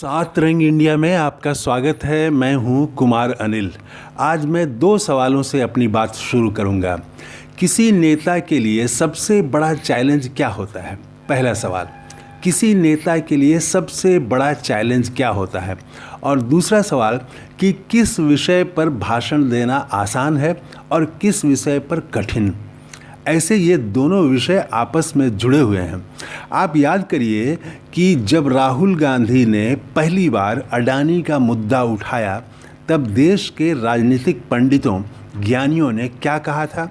सात रंग इंडिया में आपका स्वागत है। मैं हूं कुमार अनिल। आज मैं दो सवालों से अपनी बात शुरू करूंगा। किसी नेता के लिए सबसे बड़ा चैलेंज क्या होता है? पहला सवाल, किसी नेता के लिए सबसे बड़ा चैलेंज क्या होता है? और दूसरा सवाल कि किस विषय पर भाषण देना आसान है और किस विषय पर कठिन? ऐसे ये दोनों विषय आपस में जुड़े हुए हैं। आप याद करिए कि जब राहुल गांधी ने पहली बार अडानी का मुद्दा उठाया तब देश के राजनीतिक पंडितों, ज्ञानियों ने क्या कहा था?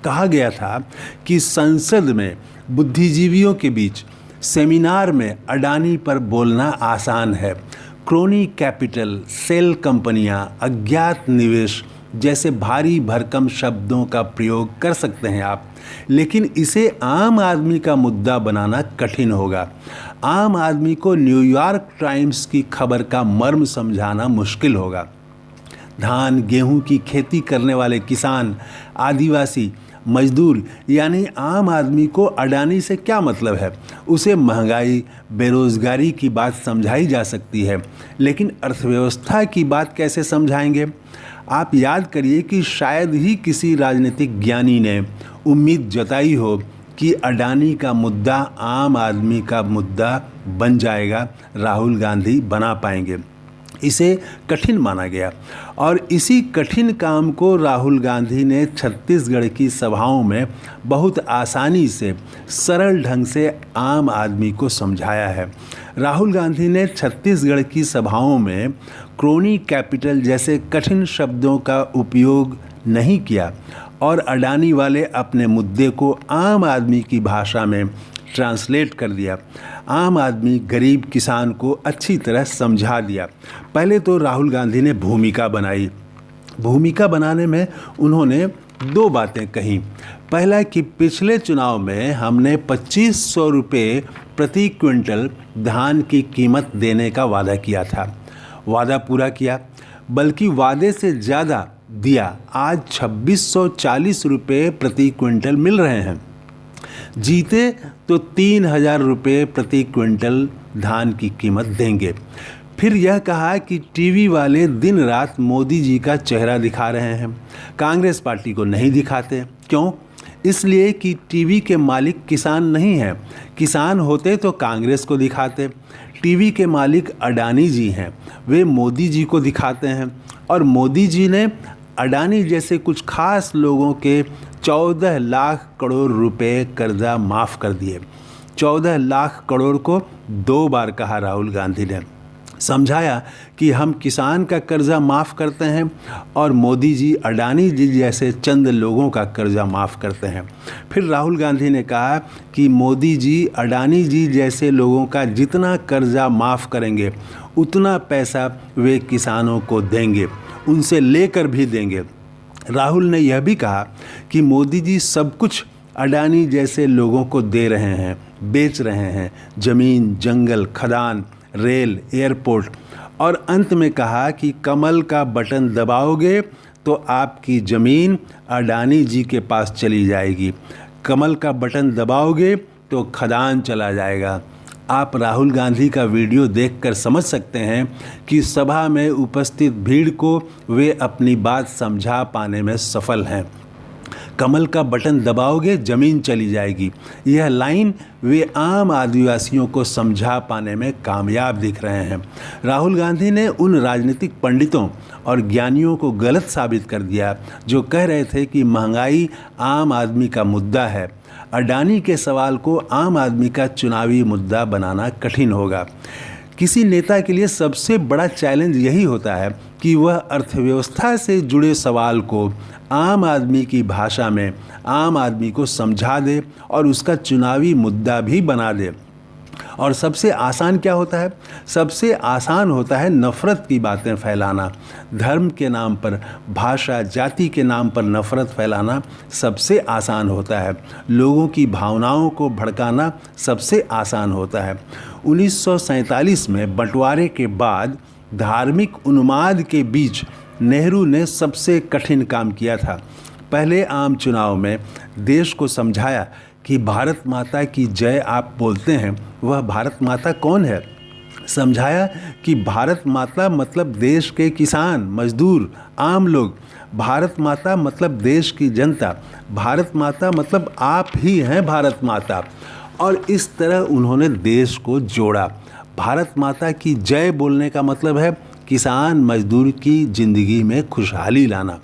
कहा गया था कि संसद में बुद्धिजीवियों के बीच सेमिनार में अडानी पर बोलना आसान है। क्रोनी कैपिटल, सेल कंपनियां, अज्ञात निवेश जैसे भारी भरकम शब्दों का प्रयोग कर सकते हैं आप, लेकिन इसे आम आदमी का मुद्दा बनाना कठिन होगा। आम आदमी को न्यूयॉर्क टाइम्स की खबर का मर्म समझाना मुश्किल होगा। धान गेहूं की खेती करने वाले किसान, आदिवासी, मजदूर यानी आम आदमी को अडानी से क्या मतलब है? उसे महंगाई, बेरोजगारी की बात समझाई जा सकती है, लेकिन अर्थव्यवस्था की बात कैसे समझाएंगे? आप याद करिए कि शायद ही किसी राजनीतिक ज्ञानी ने उम्मीद जताई हो कि अडानी का मुद्दा आम आदमी का मुद्दा बन जाएगा, राहुल गांधी बना पाएंगे। इसे कठिन माना गया और इसी कठिन काम को राहुल गांधी ने छत्तीसगढ़ की सभाओं में बहुत आसानी से, सरल ढंग से आम आदमी को समझाया है। राहुल गांधी ने छत्तीसगढ़ की सभाओं में क्रोनी कैपिटल जैसे कठिन शब्दों का उपयोग नहीं किया और अडानी वाले अपने मुद्दे को आम आदमी की भाषा में ट्रांसलेट कर दिया। आम आदमी, गरीब किसान को अच्छी तरह समझा दिया। पहले तो राहुल गांधी ने भूमिका बनाई। भूमिका बनाने में उन्होंने दो बातें कही। पहला कि पिछले चुनाव में हमने 2500 रुपये प्रति क्विंटल धान की कीमत देने का वादा किया था। वादा पूरा किया, बल्कि वादे से ज़्यादा दिया। आज 2640 रुपये प्रति क्विंटल मिल रहे हैं। जीते तो 3000 रुपये प्रति क्विंटल धान की कीमत देंगे। फिर यह कहा कि टीवी वाले दिन रात मोदी जी का चेहरा दिखा रहे हैं, कांग्रेस पार्टी को नहीं दिखाते। क्यों? इसलिए कि टीवी के मालिक किसान नहीं हैं। किसान होते तो कांग्रेस को दिखाते। टीवी के मालिक अडानी जी हैं, वे मोदी जी को दिखाते हैं और मोदी जी ने अडानी जैसे कुछ खास लोगों के 14 लाख करोड़ रुपए कर्जा माफ़ कर दिए। 14 लाख करोड़ को 2 बार कहा राहुल गांधी ने। समझाया कि हम किसान का कर्जा माफ़ करते हैं और मोदी जी अडानी जी जैसे चंद लोगों का कर्जा माफ़ करते हैं। फिर राहुल गांधी ने कहा कि मोदी जी अडानी जी जैसे लोगों का जितना कर्जा माफ़ करेंगे उतना पैसा वे किसानों को देंगे, उनसे लेकर भी देंगे। राहुल ने यह भी कहा कि मोदी जी सब कुछ अडानी जैसे लोगों को दे रहे हैं, बेच रहे हैं, ज़मीन, जंगल, खदान, रेल, एयरपोर्ट, और अंत में कहा कि कमल का बटन दबाओगे तो आपकी ज़मीन अडानी जी के पास चली जाएगी, कमल का बटन दबाओगे तो खदान चला जाएगा। आप राहुल गांधी का वीडियो देखकर समझ सकते हैं कि सभा में उपस्थित भीड़ को वे अपनी बात समझा पाने में सफल हैं। कमल का बटन दबाओगे ज़मीन चली जाएगी, यह लाइन वे आम आदिवासियों को समझा पाने में कामयाब दिख रहे हैं। राहुल गांधी ने उन राजनीतिक पंडितों और ज्ञानियों को गलत साबित कर दिया जो कह रहे थे कि महंगाई आम आदमी का मुद्दा है। अडानी के सवाल को आम आदमी का चुनावी मुद्दा बनाना कठिन होगा। किसी नेता के लिए सबसे बड़ा चैलेंज यही होता है कि वह अर्थव्यवस्था से जुड़े सवाल को आम आदमी की भाषा में आम आदमी को समझा दे और उसका चुनावी मुद्दा भी बना दे। और सबसे आसान क्या होता है? सबसे आसान होता है नफ़रत की बातें फैलाना। धर्म के नाम पर, भाषा, जाति के नाम पर नफ़रत फैलाना सबसे आसान होता है। लोगों की भावनाओं को भड़काना सबसे आसान होता है। 1947 में बंटवारे के बाद धार्मिक उन्माद के बीच नेहरू ने सबसे कठिन काम किया था। पहले आम चुनाव में देश को समझाया कि भारत माता की जय आप बोलते हैं, वह भारत माता कौन है? समझाया कि भारत माता मतलब देश के किसान, मजदूर, आम लोग। भारत माता मतलब देश की जनता। भारत माता मतलब आप ही हैं भारत माता। और इस तरह उन्होंने देश को जोड़ा। भारत माता की जय बोलने का मतलब है किसान मजदूर की ज़िंदगी में खुशहाली लाना।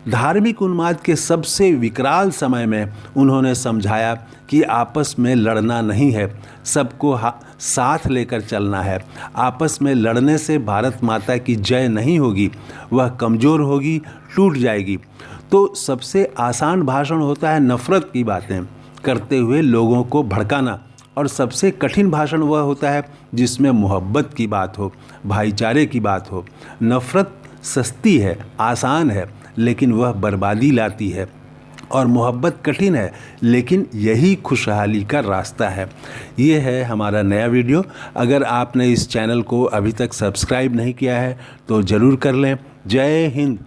धार्मिक उन्माद के सबसे विकराल समय में उन्होंने समझाया कि आपस में लड़ना नहीं है, सबको साथ लेकर चलना है। आपस में लड़ने से भारत माता की जय नहीं होगी, वह कमज़ोर होगी, टूट जाएगी। तो सबसे आसान भाषण होता है नफ़रत की बातें करते हुए लोगों को भड़काना, और सबसे कठिन भाषण वह होता है जिसमें मोहब्बत की बात हो, भाईचारे की बात हो। नफ़रत सस्ती है, आसान है, लेकिन वह बर्बादी लाती है। और मोहब्बत कठिन है, लेकिन यही खुशहाली का रास्ता है। ये है हमारा नया वीडियो। अगर आपने इस चैनल को अभी तक सब्सक्राइब नहीं किया है तो ज़रूर कर लें। जय हिंद,